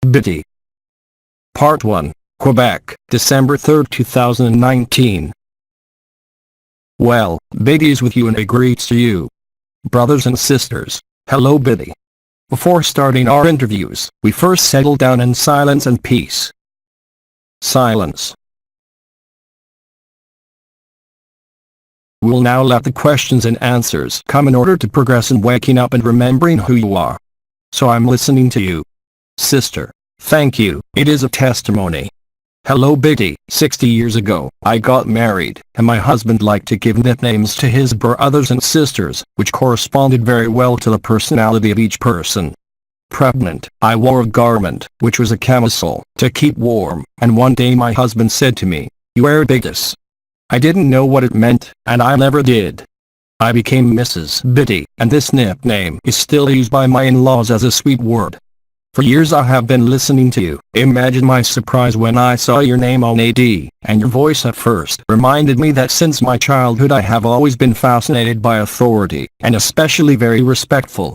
BIDI. Part 1, Quebec, December 3, 2019. Well, BIDI is with you and it greets to you. Brothers and sisters, hello BIDI. Before starting our interviews, we first settle down in silence and peace. Silence. We'll now let the questions and answers come in order to progress in waking up and remembering who you are. So I'm listening to you. Sister, thank you, it is a testimony. Hello BIDI, 60 years ago, I got married, and my husband liked to give nicknames to his brothers and sisters, which corresponded very well to the personality of each person. Pregnant, I wore a garment, which was a camisole, to keep warm, and one day my husband said to me, "You wear biggest." I didn't know what it meant, and I never did. I became Mrs. BIDI, and this nickname is still used by my in-laws as a sweet word. For years I have been listening to you. Imagine my surprise when I saw your name on AD, and your voice at first reminded me that since my childhood I have always been fascinated by authority, and especially very respectful.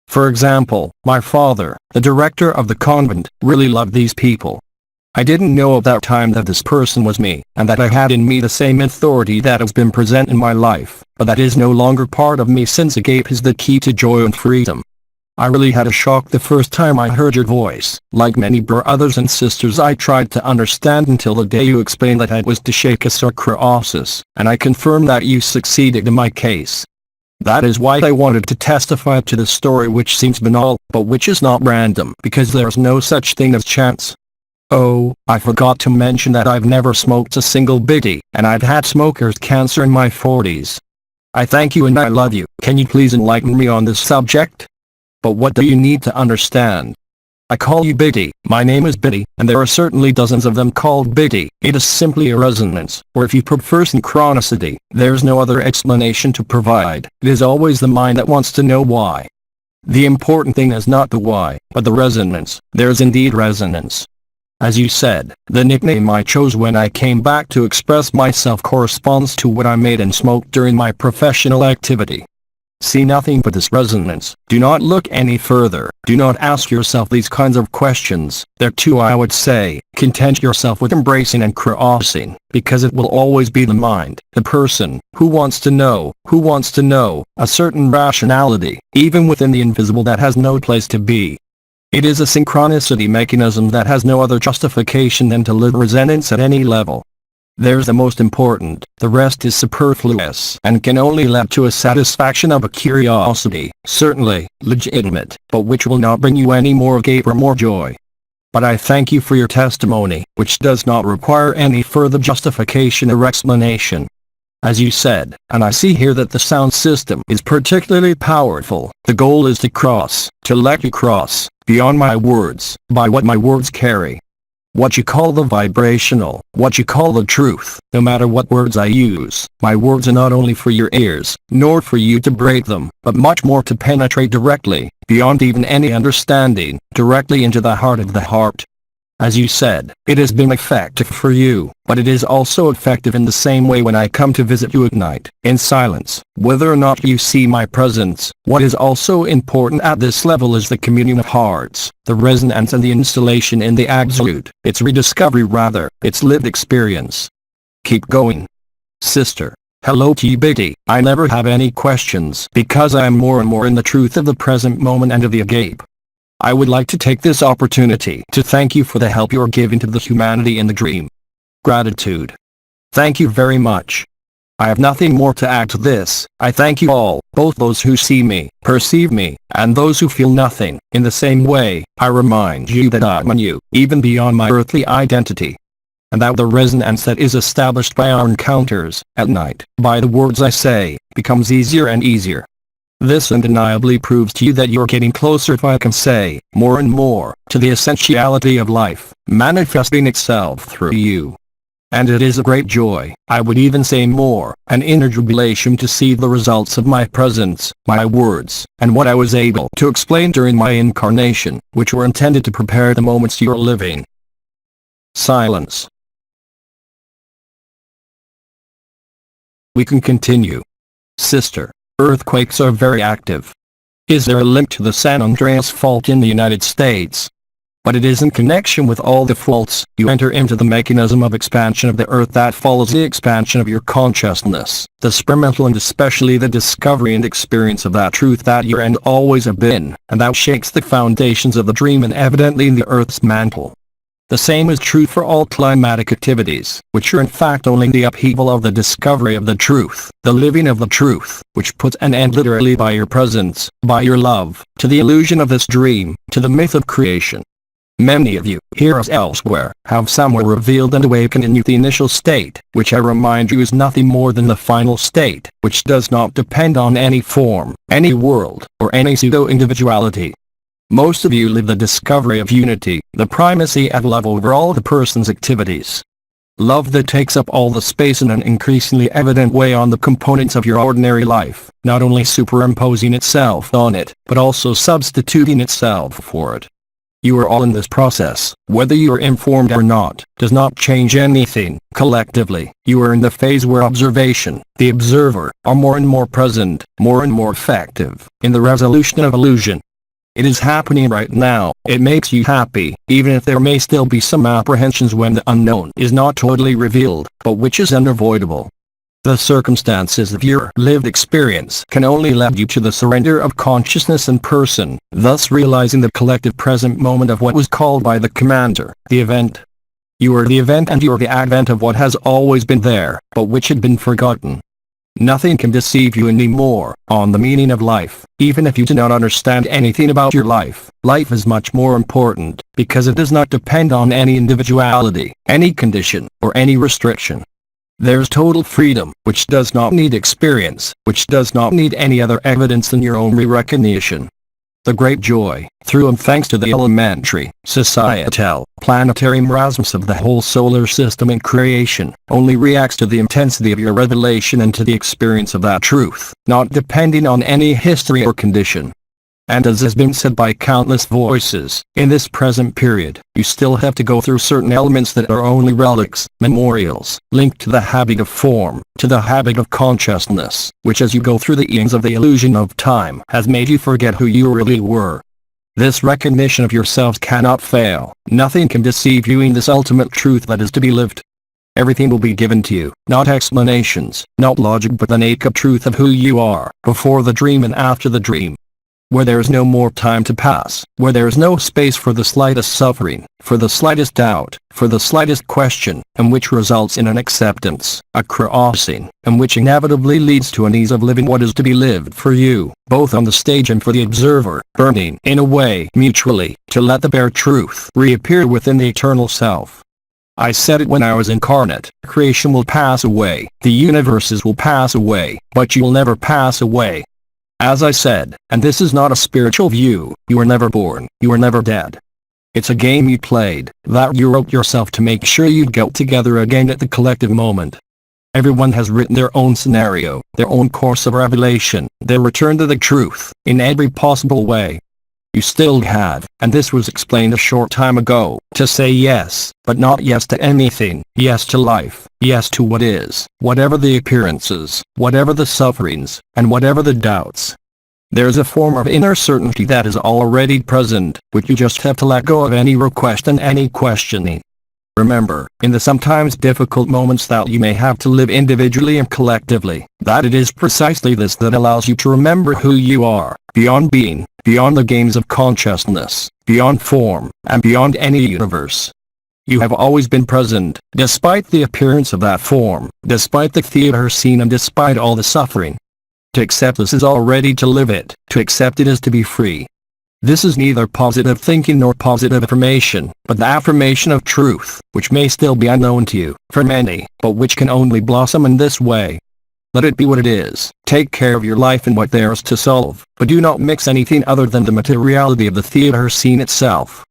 For example, my father, the director of the convent, really loved these people. I didn't know at that time that this person was me, and that I had in me the same authority that has been present in my life, but that is no longer part of me since agape is the key to joy and freedom. I really had a shock the first time I heard your voice. Like many brothers and sisters, I tried to understand until the day you explained that I was to shake a sarcoidosis, and I confirmed that you succeeded in my case. That is why I wanted to testify to the story, which seems banal, but which is not random, because there's no such thing as chance. Oh, I forgot to mention that I've never smoked a single BIDI, and I've had smoker's cancer in my 40s. I thank you and I love you. Can you please enlighten me on this subject? But what do you need to understand? I call you BIDI, my name is BIDI, and there are certainly dozens of them called BIDI. It is simply a resonance, or if you prefer synchronicity, there's no other explanation to provide. It is always the mind that wants to know why. The important thing is not the why, but the resonance. There's indeed resonance. As you said, the nickname I chose when I came back to express myself corresponds to what I made and smoked during my professional activity. See nothing but this resonance. Do not look any further. Do not ask yourself these kinds of questions. There too I would say, content yourself with embracing and crossing, because it will always be the mind, the person, who wants to know, a certain rationality, even within the invisible that has no place to be. It is a synchronicity mechanism that has no other justification than to live resonance at any level. There's the most important, the rest is superfluous and can only lead to a satisfaction of a curiosity, certainly, legitimate, but which will not bring you any more agape or more joy. But I thank you for your testimony, which does not require any further justification or explanation. As you said, and I see here that the sound system is particularly powerful, the goal is to cross, to let you cross, beyond my words, by what my words carry. What you call the vibrational, what you call the truth, no matter what words I use, my words are not only for your ears, nor for you to break them, but much more to penetrate directly, beyond even any understanding, directly into the heart of the heart. As you said, it has been effective for you, but it is also effective in the same way when I come to visit you at night, in silence, whether or not you see my presence. What is also important at this level is the communion of hearts, the resonance and the installation in the absolute, its rediscovery rather, its lived experience. Keep going. Sister. Hello to you BIDI. I never have any questions because I am more and more in the truth of the present moment and of the agape. I would like to take this opportunity to thank you for the help you are giving to the humanity in the dream. Gratitude. Thank you very much. I have nothing more to add to this. I thank you all, both those who see me, perceive me, and those who feel nothing. In the same way, I remind you that I am in you, even beyond my earthly identity. And that the resonance that is established by our encounters, at night, by the words I say, becomes easier and easier. This undeniably proves to you that you're getting closer, if I can say, more and more, to the essentiality of life, manifesting itself through you. And it is a great joy, I would even say more, an inner jubilation to see the results of my presence, my words, and what I was able to explain during my incarnation, which were intended to prepare the moments you're living. Silence. We can continue. Sister. Earthquakes are very active. Is there a link to the San Andreas Fault in the United States? But it is in connection with all the faults, you enter into the mechanism of expansion of the earth that follows the expansion of your consciousness, the experimental and especially the discovery and experience of that truth that you are and always have been, and that shakes the foundations of the dream and evidently in the earth's mantle. The same is true for all climatic activities, which are in fact only the upheaval of the discovery of the truth, the living of the truth, which puts an end literally by your presence, by your love, to the illusion of this dream, to the myth of creation. Many of you, here as elsewhere, have somewhere revealed and awakened in you the initial state, which I remind you is nothing more than the final state, which does not depend on any form, any world, or any pseudo-individuality. Most of you live the discovery of unity, the primacy of love over all the person's activities. Love that takes up all the space in an increasingly evident way on the components of your ordinary life, not only superimposing itself on it, but also substituting itself for it. You are all in this process, whether you are informed or not, does not change anything. Collectively, you are in the phase where observation, the observer, are more and more present, more and more effective, in the resolution of illusion. It is happening right now. It makes you happy, even if there may still be some apprehensions when the unknown is not totally revealed, but which is unavoidable. The circumstances of your lived experience can only lead you to the surrender of consciousness and person, thus realizing the collective present moment of what was called by the commander, the event. You are the event and you are the advent of what has always been there, but which had been forgotten. Nothing can deceive you anymore on the meaning of life, even if you do not understand anything about your life. Life is much more important, because it does not depend on any individuality, any condition, or any restriction. There's total freedom, which does not need experience, which does not need any other evidence than your own recognition. The great joy, through and thanks to the elementary, societal, planetary marasmus of the whole solar system in creation, only reacts to the intensity of your revelation and to the experience of that truth, not depending on any history or condition. And as has been said by countless voices, in this present period, you still have to go through certain elements that are only relics, memorials, linked to the habit of form, to the habit of consciousness, which as you go through the eons of the illusion of time has made you forget who you really were. This recognition of yourselves cannot fail. Nothing can deceive you in this ultimate truth that is to be lived. Everything will be given to you, not explanations, not logic, but the naked truth of who you are, before the dream and after the dream. Where there is no more time to pass, where there is no space for the slightest suffering, for the slightest doubt, for the slightest question, and which results in an acceptance, a crossing, and which inevitably leads to an ease of living what is to be lived for you, both on the stage and for the observer, burning, in a way, mutually, to let the bare truth reappear within the eternal self. I said it when I was incarnate, creation will pass away, the universes will pass away, but you will never pass away. As I said, and this is not a spiritual view, you were never born, you were never dead. It's a game you played, that you wrote yourself to make sure you'd get together again at the collective moment. Everyone has written their own scenario, their own course of revelation, their return to the truth, in every possible way. You still have, and this was explained a short time ago, to say yes, but not yes to anything, yes to life, yes to what is, whatever the appearances, whatever the sufferings, and whatever the doubts. There's a form of inner certainty that is already present, which you just have to let go of any request and any questioning. Remember, in the sometimes difficult moments that you may have to live individually and collectively, that it is precisely this that allows you to remember who you are, beyond being, beyond the games of consciousness, beyond form, and beyond any universe. You have always been present, despite the appearance of that form, despite the theater scene and despite all the suffering. To accept this is already to live it, to accept it is to be free. This is neither positive thinking nor positive affirmation, but the affirmation of truth, which may still be unknown to you, for many, but which can only blossom in this way. Let it be what it is, take care of your life and what there is to solve, but do not mix anything other than the materiality of the theater scene itself.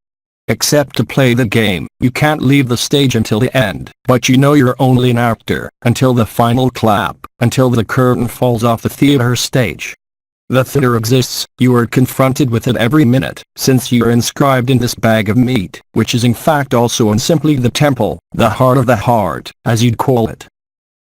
Accept to play the game. You can't leave the stage until the end, but you know you're only an actor, until the final clap, until the curtain falls off the theater stage. The theater exists, you are confronted with it every minute, since you are inscribed in this bag of meat, which is in fact also and simply the temple, the heart of the heart, as you'd call it.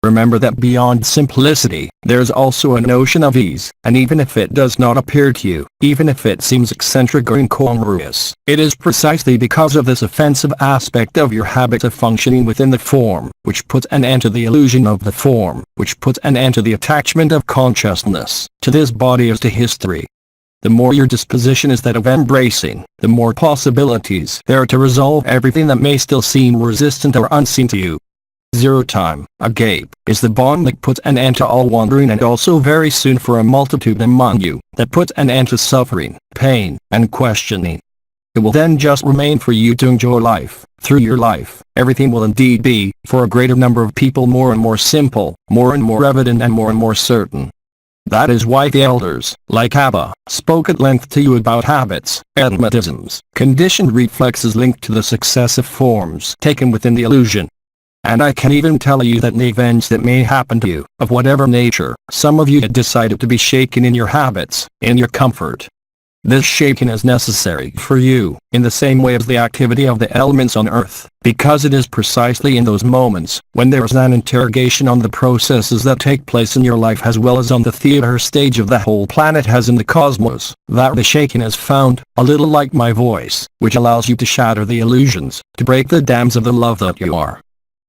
Remember that beyond simplicity, there's also a notion of ease, and even if it does not appear to you, even if it seems eccentric or incongruous, it is precisely because of this offensive aspect of your habit of functioning within the form, which puts an end to the illusion of the form, which puts an end to the attachment of consciousness to this body as to history. The more your disposition is that of embracing, the more possibilities there are to resolve everything that may still seem resistant or unseen to you. Zero time, agape, is the bond that puts an end to all wandering, and also very soon for a multitude among you, that puts an end to suffering, pain, and questioning. It will then just remain for you to enjoy life. Through your life, everything will indeed be, for a greater number of people, more and more simple, more and more evident, and more certain. That is why the elders, like Abba, spoke at length to you about habits, automatisms, conditioned reflexes linked to the successive forms taken within the illusion. And I can even tell you that in the events that may happen to you, of whatever nature, some of you had decided to be shaken in your habits, in your comfort. This shaking is necessary for you, in the same way as the activity of the elements on Earth, because it is precisely in those moments, when there is an interrogation on the processes that take place in your life as well as on the theater stage of the whole planet as in the cosmos, that the shaking is found, a little like my voice, which allows you to shatter the illusions, to break the dams of the love that you are.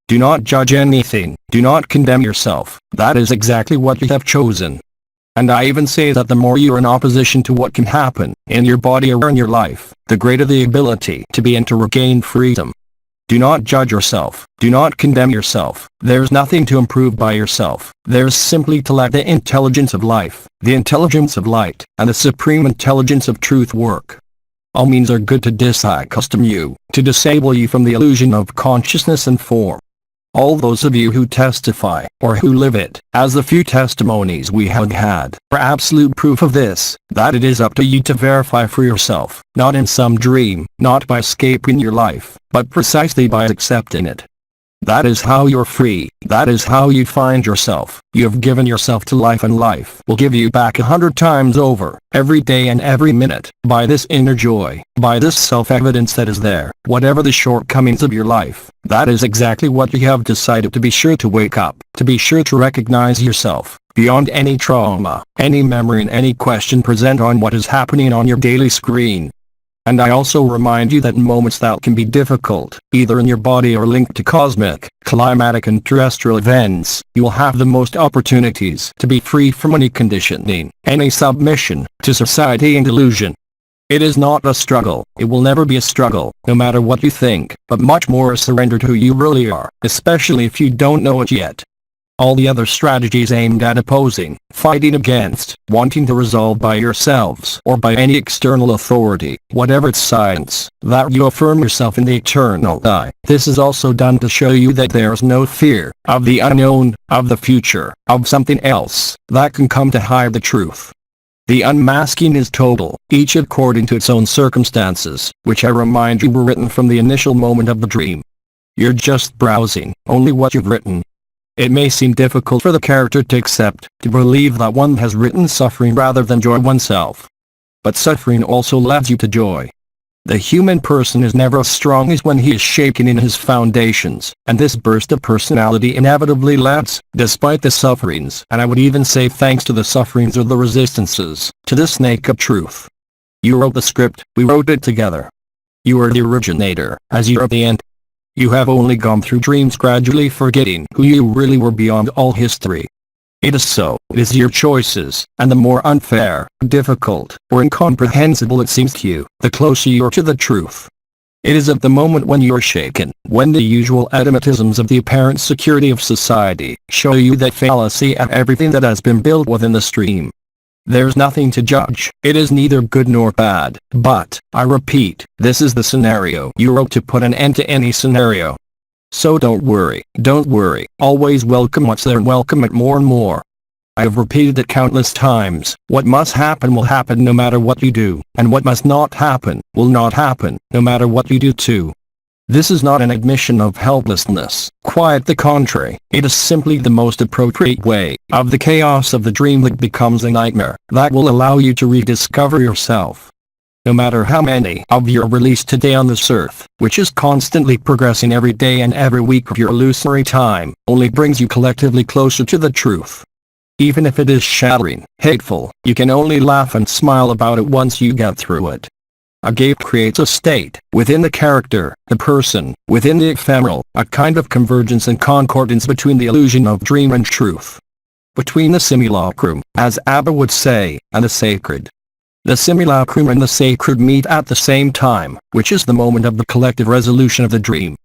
Do not judge anything, do not condemn yourself, that is exactly what you have chosen. And I even say that the more you are in opposition to what can happen, in your body or in your life, the greater the ability to be and to regain freedom. Do not judge yourself, do not condemn yourself, there's nothing to improve by yourself, there's simply to let the intelligence of life, the intelligence of light, and the supreme intelligence of truth work. All means are good to disaccustom you, to disable you from the illusion of consciousness and form. All those of you who testify, or who live it, as the few testimonies we have had, are absolute proof of this, that it is up to you to verify for yourself, not in some dream, not by escaping your life, but precisely by accepting it. That is how you're free, that is how you find yourself. You have given yourself to life, and life will give you back 100 times over, every day and every minute, by this inner joy, by this self-evidence that is there, whatever the shortcomings of your life. That is exactly what you have decided, to be sure to wake up, to be sure to recognize yourself, beyond any trauma, any memory, and any question present on what is happening on your daily screen. And I also remind you that in moments that can be difficult, either in your body or linked to cosmic, climatic and terrestrial events, you will have the most opportunities to be free from any conditioning, any submission, to society and illusion. It is not a struggle, it will never be a struggle, no matter what you think, but much more a surrender to who you really are, especially if you don't know it yet. All the other strategies aimed at opposing, fighting against, wanting to resolve by yourselves or by any external authority, whatever its science, that you affirm yourself in the eternal I. This is also done to show you that there is no fear of the unknown, of the future, of something else that can come to hide the truth. The unmasking is total, each according to its own circumstances, which I remind you were written from the initial moment of the dream. You're just browsing only what you've written. It may seem difficult for the character to accept, to believe that one has written suffering rather than joy oneself. But suffering also leads you to joy. The human person is never as strong as when he is shaken in his foundations, and this burst of personality inevitably leads, despite the sufferings, and I would even say thanks to the sufferings or the resistances, to the snake of truth. You wrote the script, we wrote it together. You are the originator, as you are the end. You have only gone through dreams gradually forgetting who you really were beyond all history. It is so, it is your choices, and the more unfair, difficult, or incomprehensible it seems to you, the closer you are to the truth. It is at the moment when you are shaken, when the usual automatisms of the apparent security of society show you that fallacy and everything that has been built within the stream. There's nothing to judge, it is neither good nor bad, but, I repeat, this is the scenario you wrote to put an end to any scenario. So don't worry, always welcome what's there and welcome it more and more. I have repeated it countless times, what must happen will happen no matter what you do, and what must not happen, will not happen, no matter what you do too. This is not an admission of helplessness, quite the contrary, it is simply the most appropriate way of the chaos of the dream that becomes a nightmare, that will allow you to rediscover yourself. no matter how many of you are released today on this earth, which is constantly progressing every day and every week of your illusory time, only brings you collectively closer to the truth. Even if it is shattering, hateful, you can only laugh and smile about it once you get through it. A gap creates a state, within the character, the person, within the ephemeral, a kind of convergence and concordance between the illusion of dream and truth. Between the simulacrum, as Abba would say, and the sacred. The simulacrum and the sacred meet at the same time, which is the moment of the collective resolution of the dream.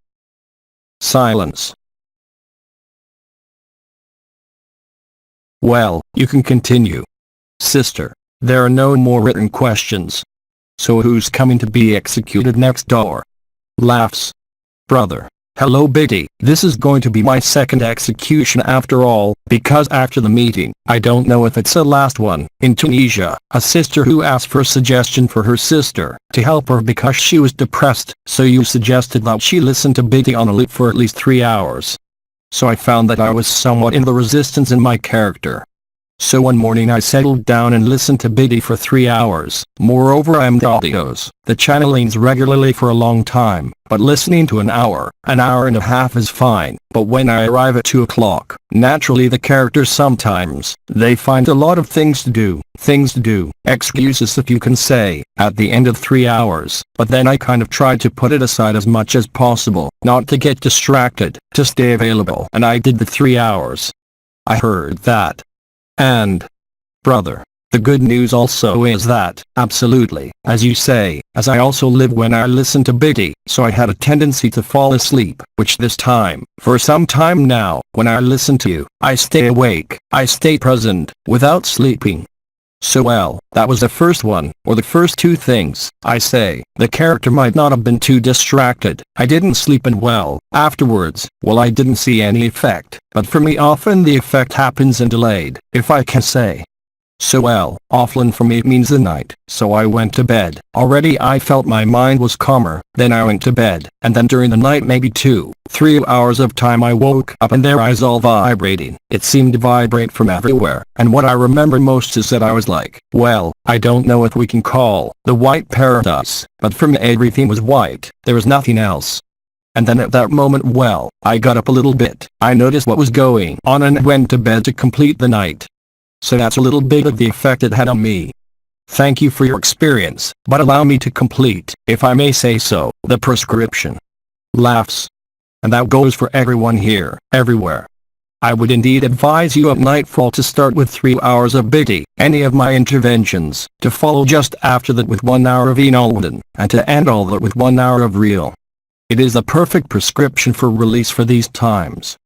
Silence. Well, you can continue. Sister, there are no more written questions. So who's coming to be executed next door? Laughs. Brother. Hello BIDI, this is going to be my second execution after all, because after the meeting, I don't know if it's the last one. In Tunisia, a sister who asked for a suggestion for her sister, to help her because she was depressed, so you suggested that she listen to BIDI on a loop for at least 3 hours. So I found that I was somewhat in the resistance in my character. So one morning I settled down and listened to BIDI for 3 hours. Moreover, I am Apotheose, the channelings regularly for a long time, but listening to an hour and a half is fine. But when I arrive at 2 o'clock, naturally the characters sometimes, they find a lot of things to do, excuses if you can say, at the end of 3 hours, but then I kind of try to put it aside as much as possible, not to get distracted, to stay available, and I did the 3 hours. I heard that. And, brother, the good news also is that, absolutely, as you say, as I also live when I listen to BIDI, so I had a tendency to fall asleep, which this time, for some time now, when I listen to you, I stay awake, I stay present, without sleeping. So well, that was the first one, or the first two things, I say. The character might not have been too distracted, I didn't sleep and well, afterwards, well I didn't see any effect, but for me often the effect happens and delayed, if I can say. So well, often for me it means the night, so I went to bed. Already I felt my mind was calmer, then I went to bed, and then during the night maybe 2-3 hours of time I woke up and their eyes all vibrating. It seemed to vibrate from everywhere, and what I remember most is that I was like, well, I don't know if we can call the white paradise, but for me everything was white, there was nothing else. And then at that moment, well, I got up a little bit, I noticed what was going on and went to bed to complete the night. So that's a little bit of the effect it had on me. Thank you for your experience, but allow me to complete, if I may say so, the prescription. Laughs. And that goes for everyone here, everywhere. I would indeed advise you at nightfall to start with 3 hours of BIDI, any of my interventions, to follow just after that with 1 hour of AYOUN, and to end all that with 1 hour of real. It is the perfect prescription for release for these times.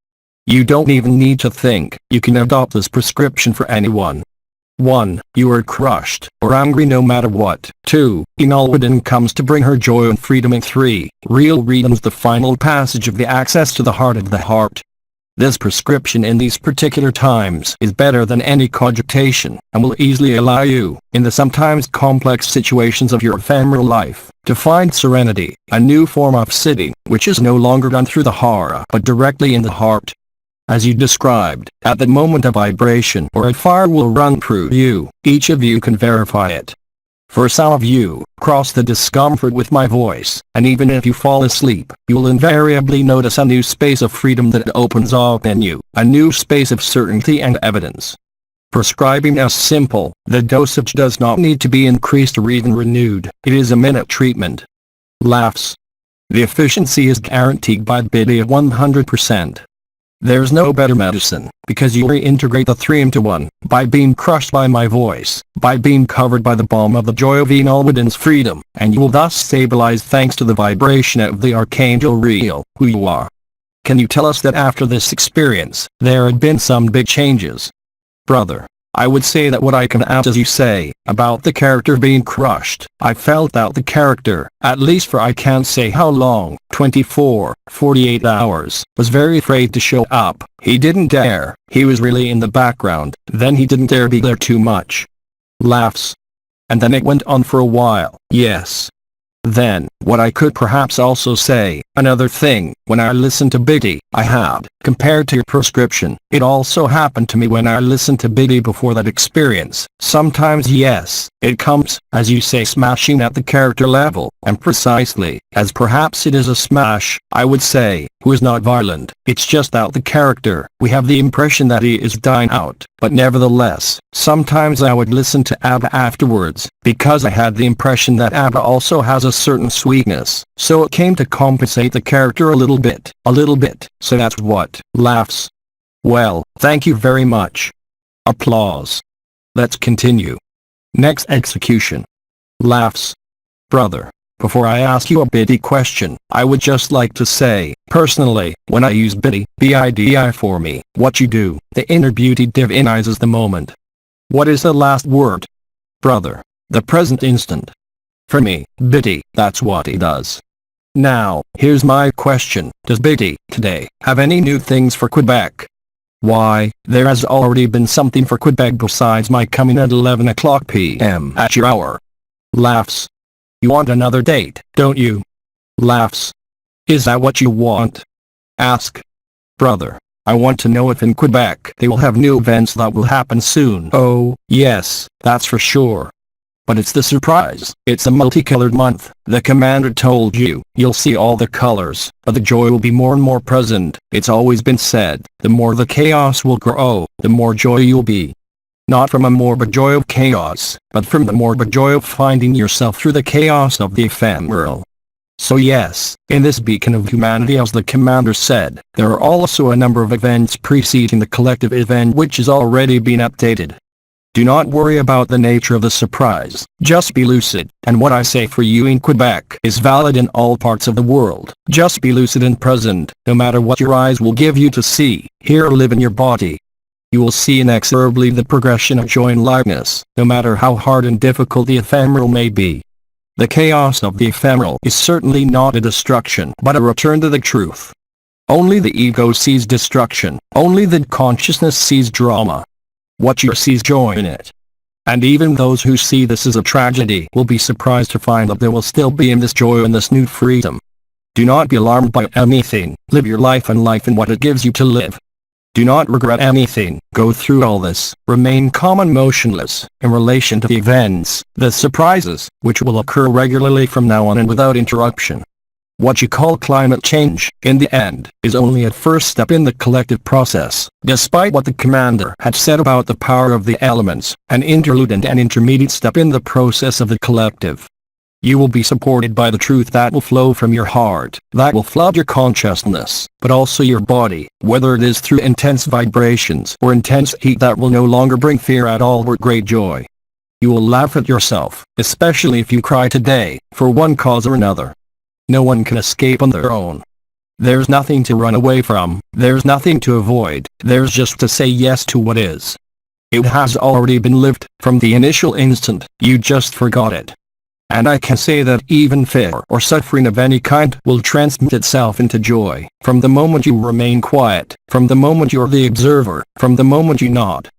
You don't even need to think, you can adopt this prescription for anyone. 1. You are crushed, or angry no matter what. 2. AYOUN comes to bring her joy and freedom. And 3. Real readings, the final passage of the access to the heart of the heart. This prescription in these particular times is better than any cogitation, and will easily allow you, in the sometimes complex situations of your ephemeral life, to find serenity, a new form of sitting, which is no longer done through the hara but directly in the heart. As you described, at the moment a vibration or a fire will run through you, each of you can verify it. For some of you, cross the discomfort with my voice, and even if you fall asleep, you will invariably notice a new space of freedom that opens up in you, a new space of certainty and evidence. Prescribing is simple, the dosage does not need to be increased or even renewed, it is a minute treatment. Laughs. The efficiency is guaranteed by BIDI at 100%. There's no better medicine, because you reintegrate the 3 into 1, by being crushed by my voice, by being covered by the balm of the joy of AYOUN's freedom, and you will thus stabilize thanks to the vibration of the Archangel Real, who you are. Can you tell us that after this experience, there had been some big changes? Brother, I would say that what I can add, as you say, about the character being crushed, I felt that the character, at least for I can't say how long, 24, 48 hours, was very afraid to show up. He didn't dare, he was really in the background, then he didn't dare be there too much. Laughs. And then it went on for a while, yes. Then, what I could perhaps also say, another thing, when I listened to BIDI, I had, compared to your prescription, it also happened to me when I listened to BIDI before that experience. Sometimes yes, it comes, as you say, smashing at the character level, and precisely, as perhaps it is a smash, I would say, who is not violent, it's just out the character, we have the impression that he is dying out, but nevertheless, sometimes I would listen to ABBA afterwards, because I had the impression that ABBA also has a certain sweetness, so it came to compensate the character a little bit, so that's what, laughs. Well, thank you very much. Applause. Let's continue. Next execution. Laughs. Brother, before I ask you a BIDI question, I would just like to say, personally, when I use BIDI, BIDI for me, what you do, the inner beauty divinizes the moment. What is the last word? Brother, the present instant. For me, BIDI, that's what it does. Now, here's my question, does BIDI, today, have any new things for Quebec? Why, there has already been something for Quebec besides my coming at 11 o'clock p.m. at your hour. Laughs. You want another date, don't you? Laughs. Is that what you want? Ask. Brother, I want to know if in Quebec they will have new events that will happen soon. Oh, yes, that's for sure. But it's the surprise. It's a multicolored month. The commander told you, you'll see all the colors, but the joy will be more and more present. It's always been said, the more the chaos will grow, the more joy you'll be. Not from a morbid joy of chaos, but from the morbid joy of finding yourself through the chaos of the ephemeral. So yes, in this beacon of humanity, as the commander said, there are also a number of events preceding the collective event which has already been updated. Do not worry about the nature of the surprise, just be lucid, and what I say for you in Quebec is valid in all parts of the world. Just be lucid and present, no matter what your eyes will give you to see, hear or live in your body. You will see inexorably the progression of joy and lightness, no matter how hard and difficult the ephemeral may be. The chaos of the ephemeral is certainly not a destruction, but a return to the truth. Only the ego sees destruction, only the consciousness sees drama. What you see is joy in it. And even those who see this as a tragedy will be surprised to find that there will still be in this joy and this new freedom. Do not be alarmed by anything, live your life and life in what it gives you to live. Do not regret anything, go through all this, remain calm and motionless, in relation to the events, the surprises, which will occur regularly from now on and without interruption. What you call climate change, in the end, is only a first step in the collective process, despite what the commander had said about the power of the elements, an interlude and an intermediate step in the process of the collective. You will be supported by the truth that will flow from your heart, that will flood your consciousness, but also your body, whether it is through intense vibrations or intense heat that will no longer bring fear at all or great joy. You will laugh at yourself, especially if you cry today, for one cause or another. No one can escape on their own. There's nothing to run away from, there's nothing to avoid, there's just to say yes to what is. It has already been lived, from the initial instant, you just forgot it. And I can say that even fear or suffering of any kind will transmute itself into joy, from the moment you remain quiet, from the moment you're the observer, from the moment you nod.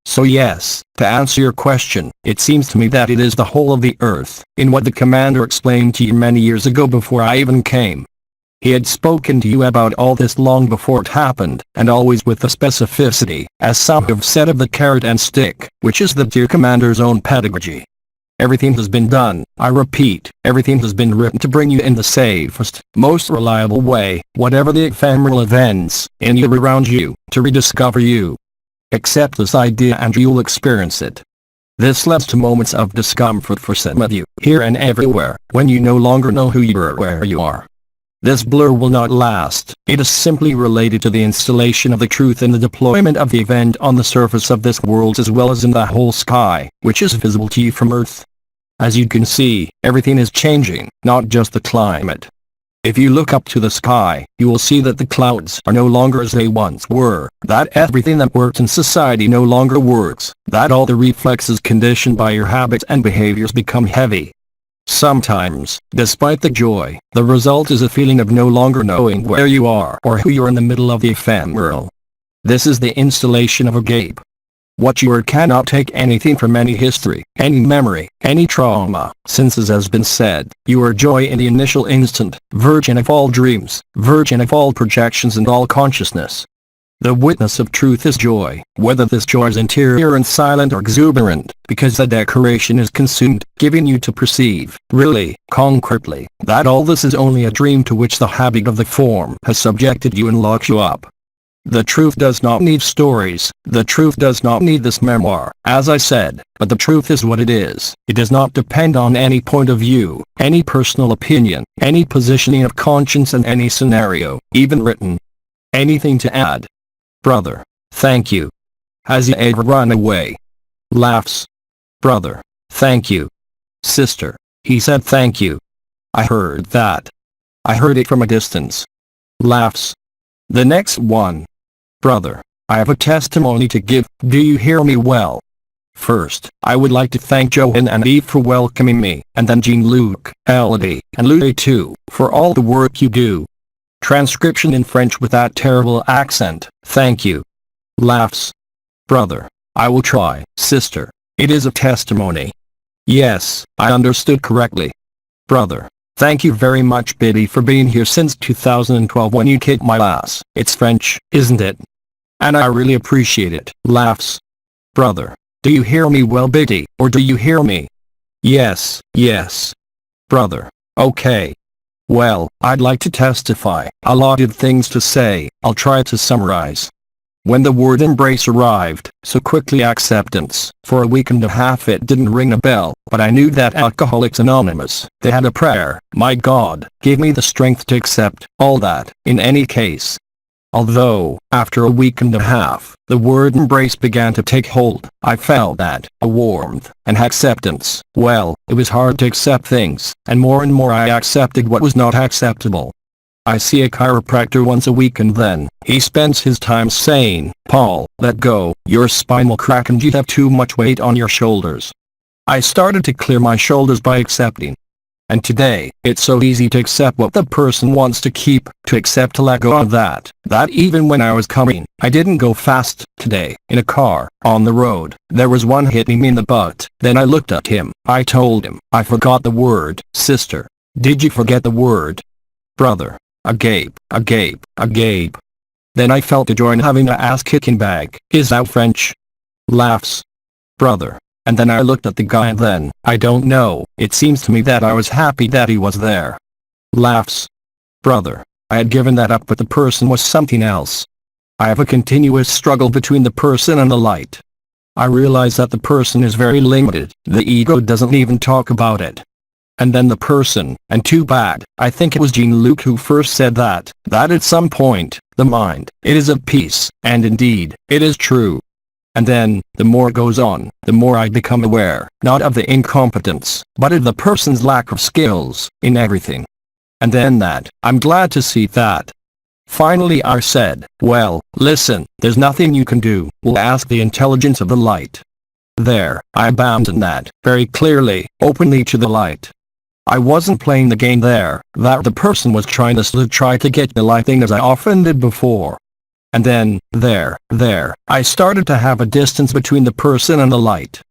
So yes, to answer your question, it seems to me that it is the whole of the earth, in what the commander explained to you many years ago before I even came. He had spoken to you about all this long before it happened, and always with the specificity, as some have said of the carrot and stick, which is the dear commander's own pedagogy. Everything has been done, I repeat, everything has been written to bring you in the safest, most reliable way, whatever the ephemeral events, in you or around you, to rediscover you. Accept this idea and you'll experience it. This leads to moments of discomfort for some of you, here and everywhere, when you no longer know who you are or where you are. This blur will not last, it is simply related to the installation of the truth and the deployment of the event on the surface of this world as well as in the whole sky, which is visible to you from Earth. As you can see, everything is changing, not just the climate. If you look up to the sky, you will see that the clouds are no longer as they once were, that everything that worked in society no longer works, that all the reflexes conditioned by your habits and behaviors become heavy. Sometimes, despite the joy, the result is a feeling of no longer knowing where you are or who you are in the middle of the ephemeral. This is the installation of a gape. What you are cannot take anything from any history, any memory, any trauma, since as has been said, you are joy in the initial instant, virgin of all dreams, virgin of all projections and all consciousness. The witness of truth is joy, whether this joy is interior and silent or exuberant, because the decoration is consumed, giving you to perceive, really, concretely, that all this is only a dream to which the habit of the form has subjected you and locked you up. The truth does not need stories, the truth does not need this memoir, as I said, but the truth is what it is. It does not depend on any point of view, any personal opinion, any positioning of conscience and any scenario, even written. Anything to add? Brother, thank you. Has he ever run away? Laughs. Brother, thank you. Sister, he said thank you. I heard that. I heard it from a distance. Laughs. The next one. Brother, I have a testimony to give, do you hear me well? First, I would like to thank Joanne and Eve for welcoming me, and then Jean-Luc, Elodie, and Louis too, for all the work you do. Transcription in French with that terrible accent, thank you. Laughs. Brother, I will try. Sister, it is a testimony. Yes, I understood correctly. Brother, thank you very much BIDI for being here since 2012 when you kicked my ass. It's French, isn't it? And I really appreciate it. Laughs. Brother, do you hear me well BIDI, or do you hear me? Yes, yes. Brother, okay. Well, I'd like to testify. A lot of things to say, I'll try to summarize. When the word embrace arrived, so quickly acceptance, for a week and a half it didn't ring a bell, but I knew that Alcoholics Anonymous, they had a prayer, my God, gave me the strength to accept, all that, in any case. Although, after a week and a half, the word embrace began to take hold, I felt that, a warmth, and acceptance, well, it was hard to accept things, and more I accepted what was not acceptable. I see a chiropractor once a week and then, he spends his time saying, Paul, let go, your spine will crack and you have too much weight on your shoulders. I started to clear my shoulders by accepting. And today, it's so easy to accept what the person wants to keep, to accept to let go of that even when I was coming, I didn't go fast, today, in a car, on the road, there was one hitting me in the butt, then I looked at him, I told him, I forgot the word, sister. Did you forget the word? Brother. Agape. Then I felt the joy in having a ass-kicking back, is that French? Laughs. Brother. And then I looked at the guy and then, I don't know, it seems to me that I was happy that he was there. Laughs. Brother, I had given that up but the person was something else. I have a continuous struggle between the person and the light. I realize that the person is very limited, the ego doesn't even talk about it. And then the person, and too bad, I think it was Jean-Luc who first said that at some point, the mind, it is at peace, and indeed, it is true. And then, the more goes on, the more I become aware, not of the incompetence, but of the person's lack of skills, in everything. And then that, I'm glad to see that. Finally I said, well, listen, there's nothing you can do, we'll ask the intelligence of the light. There, I abandoned that, very clearly, openly to the light. I wasn't playing the game there, that the person was trying to try to get the light thing as I often did before. And then, there, I started to have a distance between the person and the light.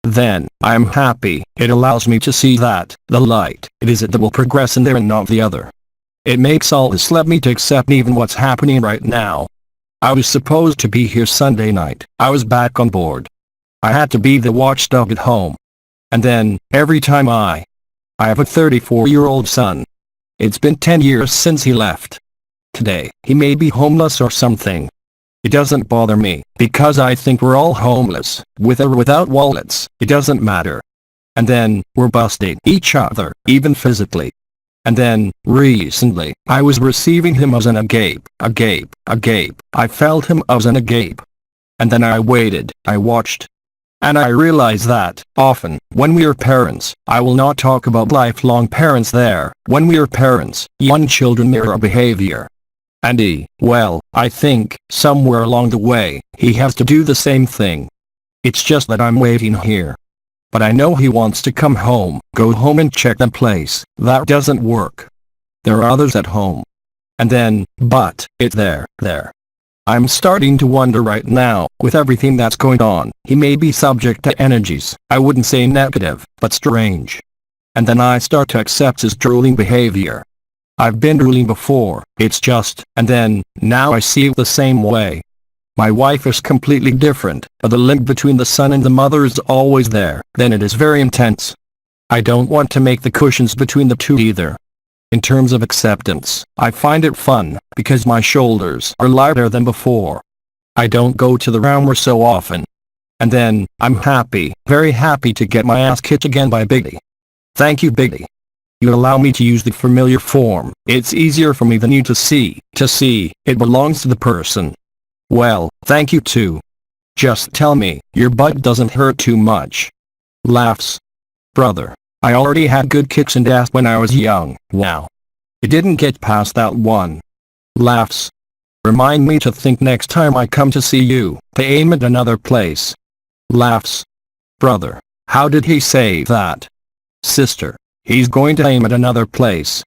Then, I am happy, it allows me to see that, the light, it is it that will progress in there and not the other. It makes all this let me to accept even what's happening right now. I was supposed to be here Sunday night, I was back on board. I had to be the watchdog at home. And then, every time I have a 34-year-old son. It's been 10 years since he left. Today, he may be homeless or something. It doesn't bother me, because I think we're all homeless, with or without wallets, it doesn't matter. And then, we're busting each other, even physically. And then, recently, I was receiving him as an agape. I felt him as an agape. And then I waited, I watched. And I realize that, often, when we are parents, I will not talk about lifelong parents there, when we are parents, young children mirror our behavior. And well, I think, somewhere along the way, he has to do the same thing. It's just that I'm waiting here. But I know he wants to come home, go home and check the place, that doesn't work. There are others at home. And then, but, it's there. I'm starting to wonder right now, with everything that's going on, he may be subject to energies, I wouldn't say negative, but strange. And then I start to accept his drooling behavior. I've been drooling before, it's just, and then, now I see it the same way. My wife is completely different, but the link between the son and the mother is always there, then it is very intense. I don't want to make the cushions between the two either. In terms of acceptance, I find it fun, because my shoulders are lighter than before. I don't go to the round so often. And then, I'm happy, very happy to get my ass kicked again by BIDI. Thank you BIDI. You allow me to use the familiar form, it's easier for me than you to see, it belongs to the person. Well, thank you too. Just tell me, your butt doesn't hurt too much. Laughs. Brother, I already had good kicks in ass when I was young, wow. It didn't get past that one. Laughs. Remind me to think next time I come to see you, to aim at another place. Laughs. Brother, how did he say that? Sister, he's going to aim at another place.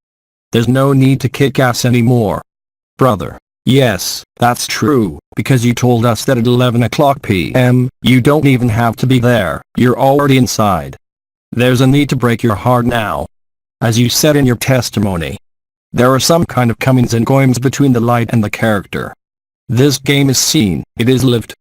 There's no need to kick ass anymore. Brother, yes, that's true, because you told us that at 11 o'clock p.m., you don't even have to be there, you're already inside. There's a need to break your heart now. As you said in your testimony, there are some kind of comings and goings between the light and the character. This game is seen, it is lived.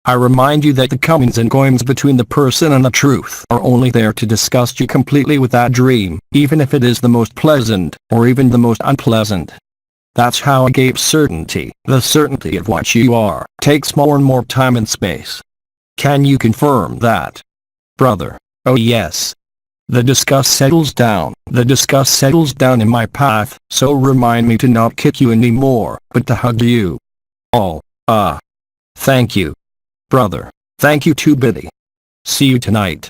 I remind you that the comings and goings between the person and the truth are only there to disgust you completely with that dream, even if it is the most pleasant, or even the most unpleasant. That's how a gape certainty, the certainty of what you are, takes more and more time and space. Can you confirm that? Brother, oh yes. The disgust settles down in my path, so remind me to not kick you anymore, but to hug you. All, thank you. Brother, thank you too BIDI. See you tonight.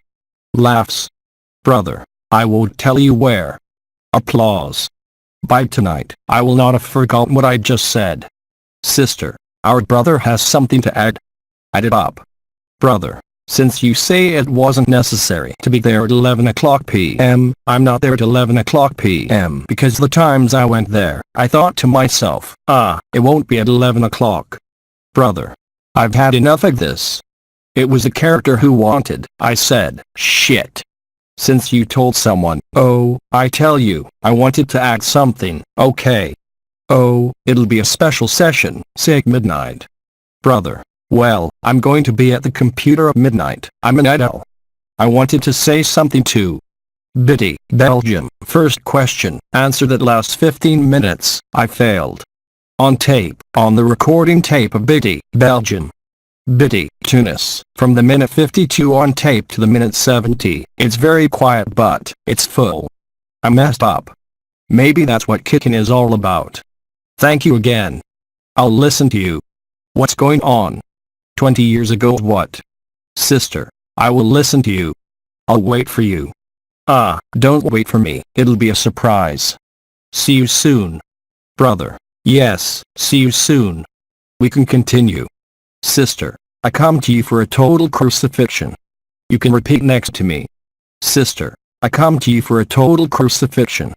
Laughs. Brother, I won't tell you where. Applause. By tonight, I will not have forgotten what I just said. Sister, our brother has something to add. Add it up. Brother, since you say it wasn't necessary to be there at 11 o'clock p.m., I'm not there at 11 o'clock p.m. because the times I went there, I thought to myself, it won't be at 11 o'clock. Brother, I've had enough of this. It was a character who wanted, I said, shit. Since you told someone, oh, I tell you, I wanted to act something, okay. Oh, it'll be a special session, say at midnight. Brother, well, I'm going to be at the computer at midnight, I'm an idol. I wanted to say something too. BIDI, Belgium, first question, answer that last 15 minutes, I failed. On tape, on the recording tape of BIDI, Belgium. BIDI, Tunis, from the minute 52 on tape to the minute 70, it's very quiet but, it's full. I messed up. Maybe that's what kicking is all about. Thank you again. I'll listen to you. What's going on? 20 years ago what? Sister, I will listen to you. I'll wait for you. Don't wait for me, it'll be a surprise. See you soon. Brother. Yes, see you soon. We can continue. Sister, I come to you for a total crucifixion. You can repeat next to me. Sister, I come to you for a total crucifixion.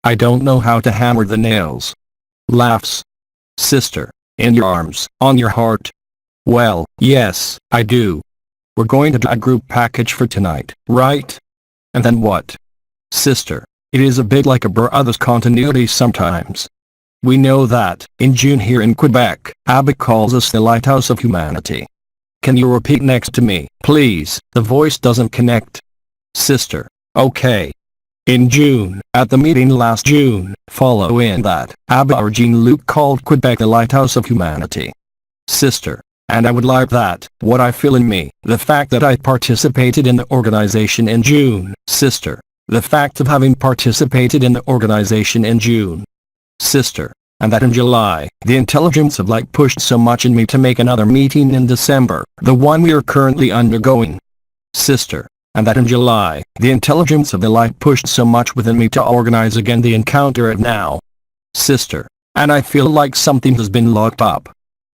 I don't know how to hammer the nails. Laughs. Sister, in your arms, on your heart. Well, yes, I do. We're going to do a group package for tonight, right? And then what? Sister, it is a bit like a brother's continuity sometimes. We know that, in June here in Quebec, ABBA calls us the Lighthouse of Humanity. Can you repeat next to me, please? The voice doesn't connect. Sister, okay. In June, at the meeting last June, following that, ABBA or Jean-Luc called Quebec the Lighthouse of Humanity. Sister, and I would like that, what I feel in me, the fact that I participated in the organization in June, sister, the fact of having participated in the organization in June. Sister, and that in July, the intelligence of light pushed so much in me to make another meeting in December, the one we are currently undergoing. Sister, and that in July, the intelligence of the light pushed so much within me to organize again the encounter at now. Sister, and I feel like something has been locked up.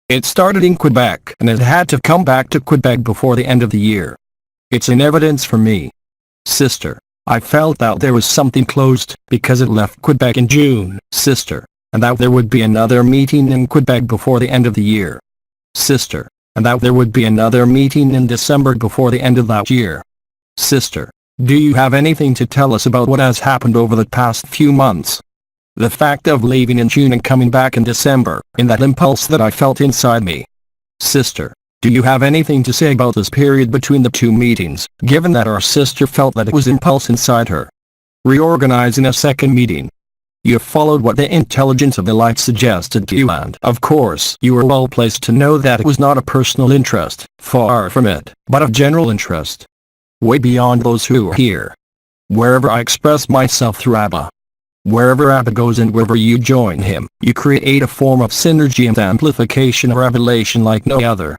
It started in Quebec and it had to come back to Quebec before the end of the year. It's in evidence for me. Sister, I felt that there was something closed, because it left Quebec in June, sister, and that there would be another meeting in Quebec before the end of the year. Sister, and that there would be another meeting in December before the end of that year. Sister, do you have anything to tell us about what has happened over the past few months? The fact of leaving in June and coming back in December, in that impulse that I felt inside me. Sister, do you have anything to say about this period between the two meetings, given that our sister felt that it was impulse inside her? Reorganizing a second meeting. You followed what the intelligence of the light suggested to you, and of course you were well placed to know that it was not a personal interest, far from it, but of general interest. Way beyond those who are here. Wherever I express myself through Abba. Wherever Abba goes and wherever you join him, you create a form of synergy and amplification of revelation like no other.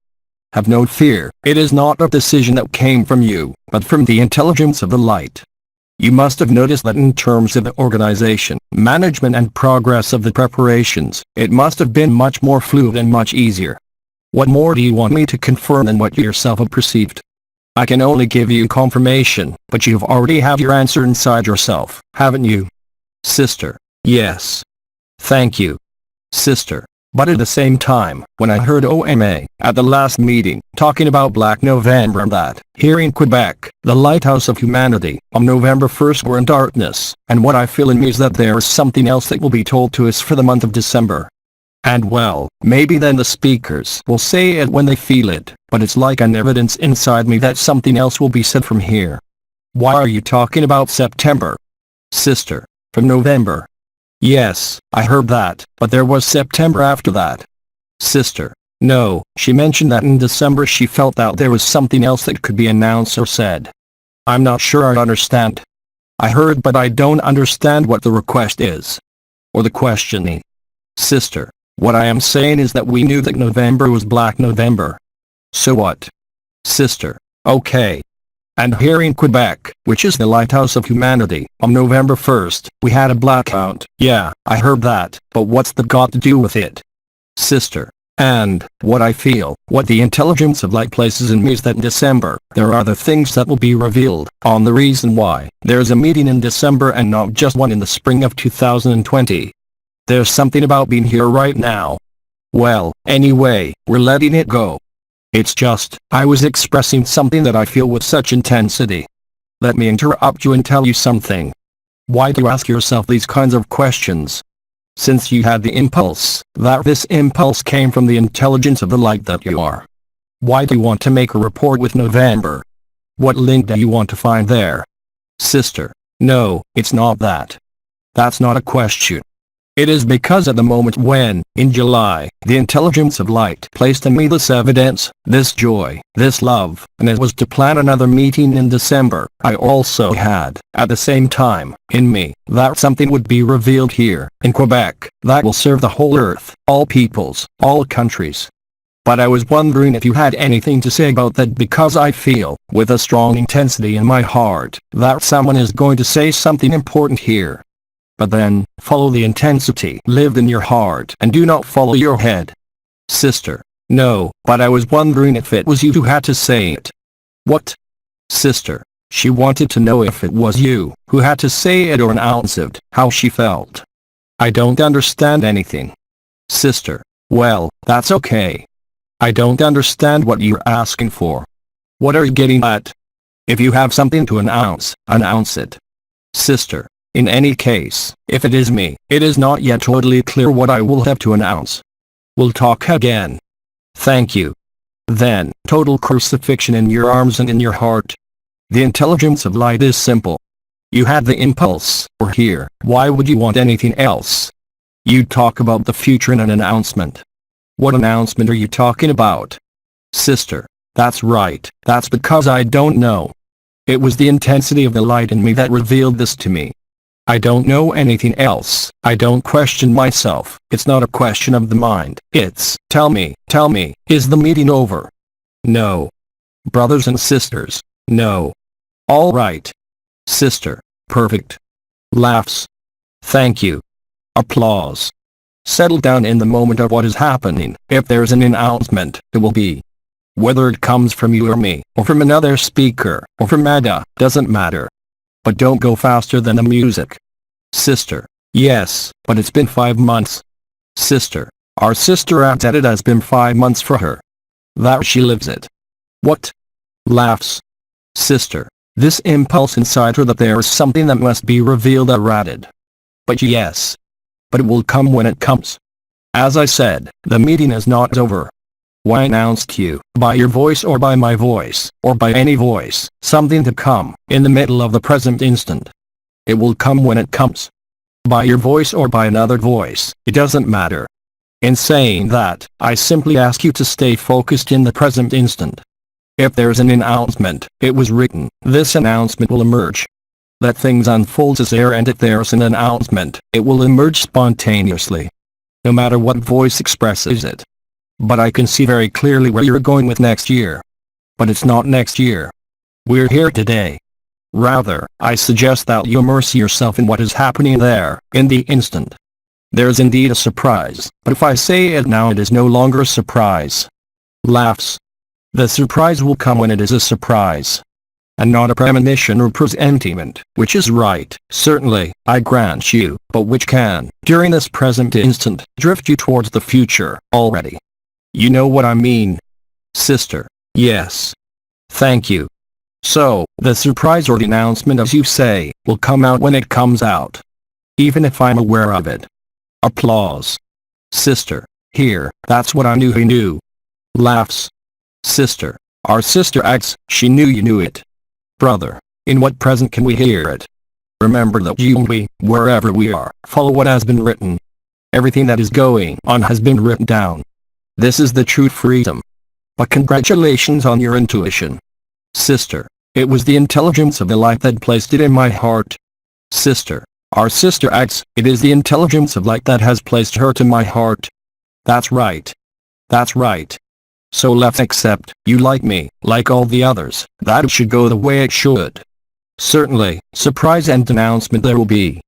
Have no fear, it is not a decision that came from you, but from the intelligence of the light. You must have noticed that in terms of the organization, management and progress of the preparations, it must have been much more fluid and much easier. What more do you want me to confirm than what you yourself have perceived? I can only give you confirmation, but you've already have your answer inside yourself, haven't you? Sister, yes. Thank you. Sister, but at the same time, when I heard OMA, at the last meeting, talking about Black November and that, here in Quebec, the lighthouse of humanity, on November 1st were in darkness, and what I feel in me is that there is something else that will be told to us for the month of December. And well, maybe then the speakers will say it when they feel it, but it's like an evidence inside me that something else will be said from here. Why are you talking about September? Sister, from November. Yes, I heard that, but there was September after that. Sister, no, she mentioned that in December she felt that there was something else that could be announced or said. I'm not sure I understand. I heard but I don't understand what the request is. Or the questioning. Sister, what I am saying is that we knew that November was Black November. So what? Sister, okay. And here in Quebec, which is the lighthouse of humanity, on November 1st, we had a blackout. Yeah, I heard that, but what's that got to do with it? Sister, and what I feel, what the intelligence of light places in me is that in December, there are the things that will be revealed, on the reason why there's a meeting in December and not just one in the spring of 2020. There's something about being here right now. Well, anyway, we're letting it go. It's just, I was expressing something that I feel with such intensity. Let me interrupt you and tell you something. Why do you ask yourself these kinds of questions? Since you had the impulse, that this impulse came from the intelligence of the light that you are. Why do you want to make a report with November? What link do you want to find there? Sister, no, it's not that. That's not a question. It is because at the moment when, in July, the intelligence of light placed in me this evidence, this joy, this love, and it was to plan another meeting in December, I also had, at the same time, in me, that something would be revealed here, in Quebec, that will serve the whole earth, all peoples, all countries. But I was wondering if you had anything to say about that because I feel, with a strong intensity in my heart, that someone is going to say something important here. But then, follow the intensity lived in your heart and do not follow your head. Sister, no, but I was wondering if it was you who had to say it. What? Sister, she wanted to know if it was you who had to say it or announce it, how she felt. I don't understand anything. Sister, well, that's okay. I don't understand what you're asking for. What are you getting at? If you have something to announce, announce it. Sister, in any case, if it is me, it is not yet totally clear what I will have to announce. We'll talk again. Thank you. Then, total crucifixion in your arms and in your heart. The intelligence of light is simple. You had the impulse, or here, why would you want anything else? You talk about the future in an announcement. What announcement are you talking about? Sister, that's right, that's because I don't know. It was the intensity of the light in me that revealed this to me. I don't know anything else. I don't question myself. It's not a question of the mind. It's, tell me, is the meeting over? No. Brothers and sisters, no. All right. Sister, perfect. Laughs. Thank you. Applause. Settle down in the moment of what is happening. If there's an announcement, it will be. Whether it comes from you or me, or from another speaker, or from Ada, doesn't matter. But don't go faster than the music. Sister, yes, but it's been 5 months. Sister, Our sister adds that it has been 5 months for her. That she lives it. What? Laughs. Sister. This impulse inside her that there is something that must be revealed are added. But yes. But it will come when it comes. As I said, the meeting is not over. When I announced to you, by your voice or by my voice, or by any voice, something to come, in the middle of the present instant. It will come when it comes. By your voice or by another voice, it doesn't matter. In saying that, I simply ask you to stay focused in the present instant. If there's an announcement, it was written, this announcement will emerge. Let things unfold as there, and if there's an announcement, it will emerge spontaneously. No matter what voice expresses it. But I can see very clearly where you're going with next year. But it's not next year. We're here today. Rather, I suggest that you immerse yourself in what is happening there, in the instant. There's indeed a surprise, but if I say it now it is no longer a surprise. Laughs. The surprise will come when it is a surprise. And not a premonition or presentiment, which is right, certainly, I grant you, but which can, during this present instant, drift you towards the future, already. You know what I mean? Sister. Yes. Thank you. So, the surprise or the announcement, as you say, will come out when it comes out. Even if I'm aware of it. Applause. Sister. Here, that's what I knew he knew. Laughs. Sister. Our sister acts, she knew you knew it. Brother. In what present can we hear it? Remember that you and we, wherever we are, follow what has been written. Everything that is going on has been written down. This is the true freedom. But congratulations on your intuition. Sister. It was the intelligence of the light that placed it in my heart. Sister. Our sister acts, it is the intelligence of light that has placed her to my heart. That's right. That's right. So let's accept, you like me, like all the others, that it should go the way it should. Certainly, surprise and announcement there will be.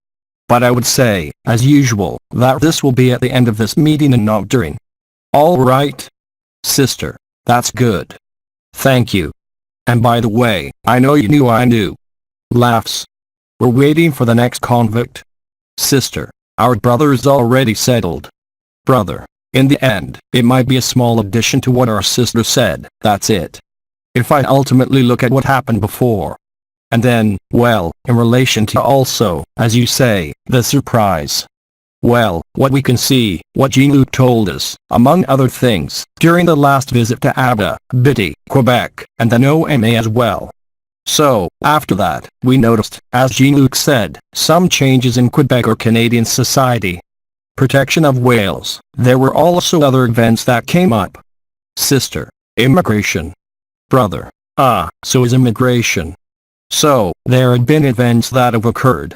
But I would say, as usual, that this will be at the end of this meeting and not during. All right? Sister. That's good. Thank you. And by the way, I know you knew I knew. Laughs. We're waiting for the next convict. Sister. Our brother is already settled. Brother. In the end, it might be a small addition to what our sister said, that's it. If I ultimately look at what happened before. And then, well, in relation to also, as you say, the surprise. Well, what we can see, what Jean-Luc told us, among other things, during the last visit to BIDI, Quebec, and then OMA as well. So, after that, we noticed, as Jean-Luc said, some changes in Quebec or Canadian society. Protection of whales. There were also other events that came up. Sister. Immigration. Brother. So is immigration. So, there had been events that have occurred.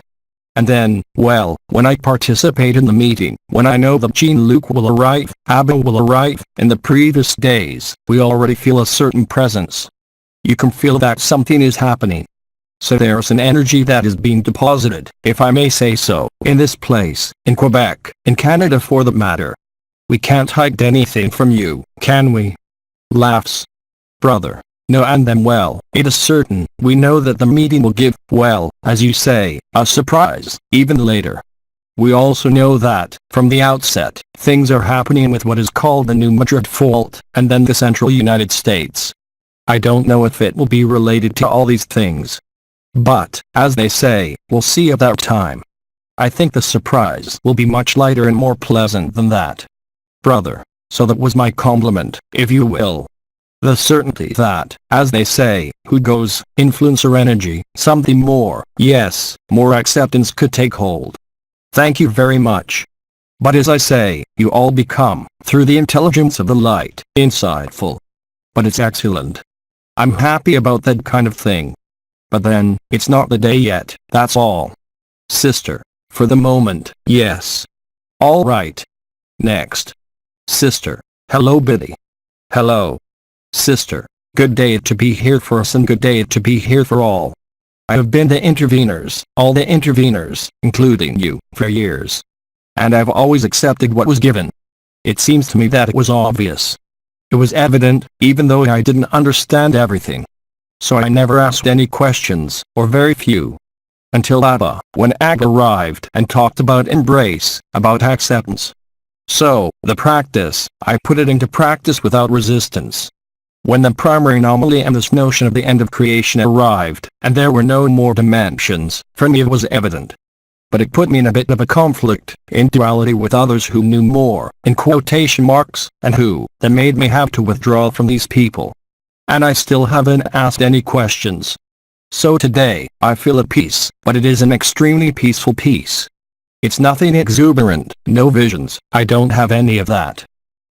And then, well, when I participate in the meeting, when I know that Jean-Luc will arrive, Abba will arrive, in the previous days, we already feel a certain presence. You can feel that something is happening. So there's an energy that is being deposited, if I may say so, in this place, in Quebec, in Canada for that matter. We can't hide anything from you, can we? Laughs. Brother. No, and then well, it is certain, we know that the meeting will give, well, as you say, a surprise, even later. We also know that, from the outset, things are happening with what is called the New Madrid Fault, and then the Central United States. I don't know if it will be related to all these things. But, as they say, we'll see at that time. I think the surprise will be much lighter and more pleasant than that. Brother. So that was my compliment, if you will. The certainty that, as they say, who goes, influence or energy, something more, yes, more acceptance could take hold. Thank you very much. But as I say, you all become, through the intelligence of the light, insightful. But it's excellent. I'm happy about that kind of thing. But then, it's not the day yet, that's all. Sister. For the moment, yes. All right. Next. Sister. Hello BIDI. Hello. Sister. Good day to be here for us and good day to be here for all. I have been the interveners, all the interveners, including you, for years. And I've always accepted what was given. It seems to me that it was obvious. It was evident, even though I didn't understand everything. So I never asked any questions, or very few. Until Abba, when Abba arrived and talked about embrace, about acceptance. So, the practice, I put it into practice without resistance. When the primary anomaly and this notion of the end of creation arrived, and there were no more dimensions, for me it was evident. But it put me in a bit of a conflict, in duality with others who knew more, in quotation marks, and who, that made me have to withdraw from these people. And I still haven't asked any questions. So today, I feel at peace, but it is an extremely peaceful peace. It's nothing exuberant, no visions, I don't have any of that.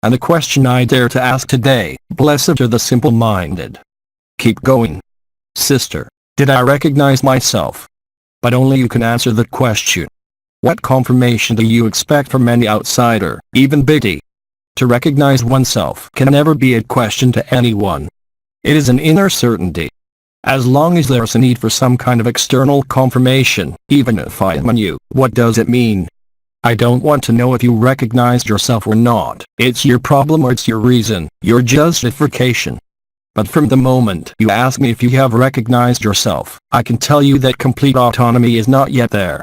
And the question I dare to ask today, blessed are the simple-minded. Keep going. Sister, did I recognize myself? But only you can answer that question. What confirmation do you expect from any outsider, even BIDI? To recognize oneself can never be a question to anyone. It is an inner certainty. As long as there's a need for some kind of external confirmation, even if I am you, what does it mean? I don't want to know if you recognized yourself or not. It's your problem or it's your reason, your justification. But from the moment you ask me if you have recognized yourself, I can tell you that complete autonomy is not yet there.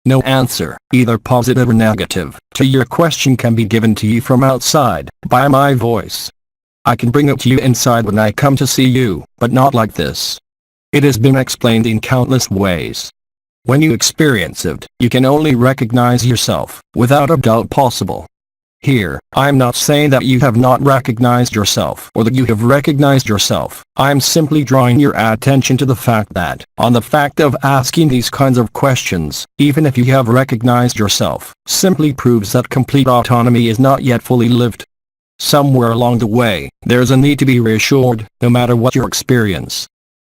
No answer, either positive or negative, to your question can be given to you from outside, by my voice. I can bring it to you inside when I come to see you, but not like this. It has been explained in countless ways. When you experience it, you can only recognize yourself, without a doubt possible. Here, I am not saying that you have not recognized yourself or that you have recognized yourself. I am simply drawing your attention to the fact that, on the fact of asking these kinds of questions, even if you have recognized yourself, simply proves that complete autonomy is not yet fully lived. Somewhere along the way, there is a need to be reassured, no matter what your experience.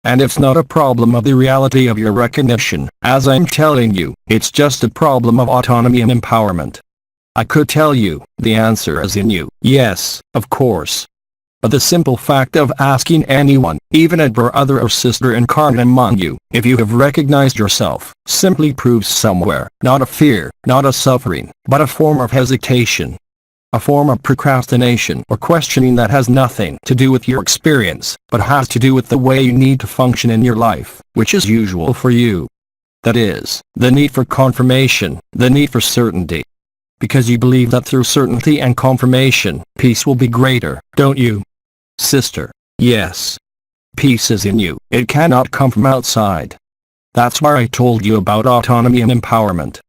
And it's not a problem of the reality of your recognition, as I'm telling you, it's just a problem of autonomy and empowerment. I could tell you, the answer is in you, yes, of course. But the simple fact of asking anyone, even a brother or sister incarnate among you, if you have recognized yourself, simply proves somewhere, not a fear, not a suffering, but a form of hesitation. A form of procrastination or questioning that has nothing to do with your experience, but has to do with the way you need to function in your life, which is usual for you. That is, the need for confirmation, the need for certainty. Because you believe that through certainty and confirmation, peace will be greater, don't you? Sister, yes. Peace is in you, it cannot come from outside. That's why I told you about autonomy and empowerment.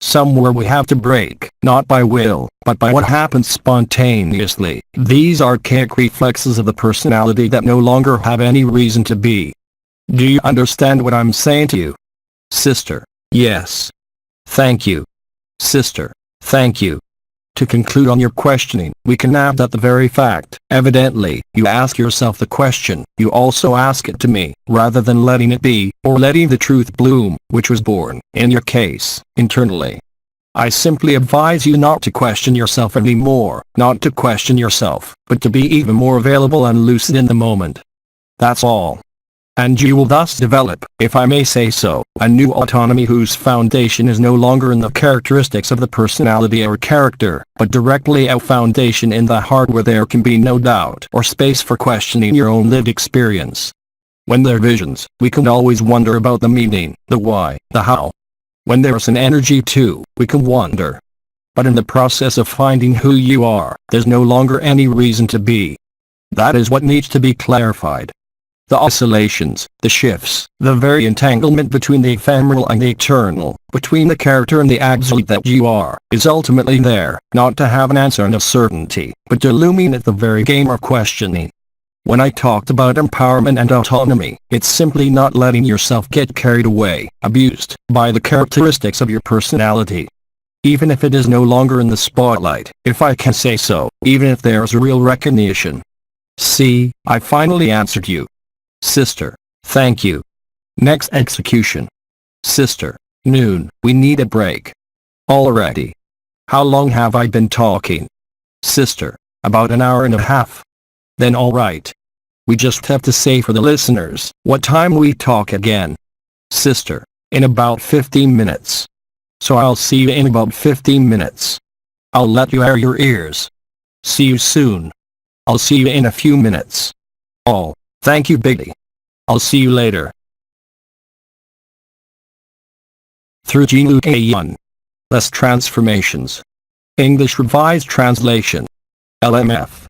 Somewhere we have to break, not by will, but by what happens spontaneously. These archaic reflexes of the personality that no longer have any reason to be. Do you understand what I'm saying to you? Sister, yes. Thank you. Sister, thank you. To conclude on your questioning, we can add that the very fact, evidently, you ask yourself the question, you also ask it to me, rather than letting it be, or letting the truth bloom, which was born, in your case, internally. I simply advise you not to question yourself anymore, not to question yourself, but to be even more available and lucid in the moment. That's all. And you will thus develop, if I may say so, a new autonomy whose foundation is no longer in the characteristics of the personality or character, but directly a foundation in the heart where there can be no doubt or space for questioning your own lived experience. When there are visions, we can always wonder about the meaning, the why, the how. When there's an energy too, we can wonder. But in the process of finding who you are, there's no longer any reason to be. That is what needs to be clarified. The oscillations, the shifts, the very entanglement between the ephemeral and the eternal, between the character and the absolute that you are, is ultimately there, not to have an answer and a certainty, but to illuminate the very game of questioning. When I talked about empowerment and autonomy, it's simply not letting yourself get carried away, abused, by the characteristics of your personality. Even if it is no longer in the spotlight, if I can say so, even if there's a real recognition. See, I finally answered you. Sister, thank you. Next execution. Sister, noon, we need a break. Already. How long have I been talking? Sister, about an hour and a half. Then alright. We just have to say for the listeners, what time we talk again. Sister, in about 15 minutes. So I'll see you in about 15 minutes. I'll let you air your ears. See you soon. I'll see you in a few minutes. All. Thank you, BIDI. I'll see you later. Through AYOUN. Less transformations. English Revised Translation. LMF.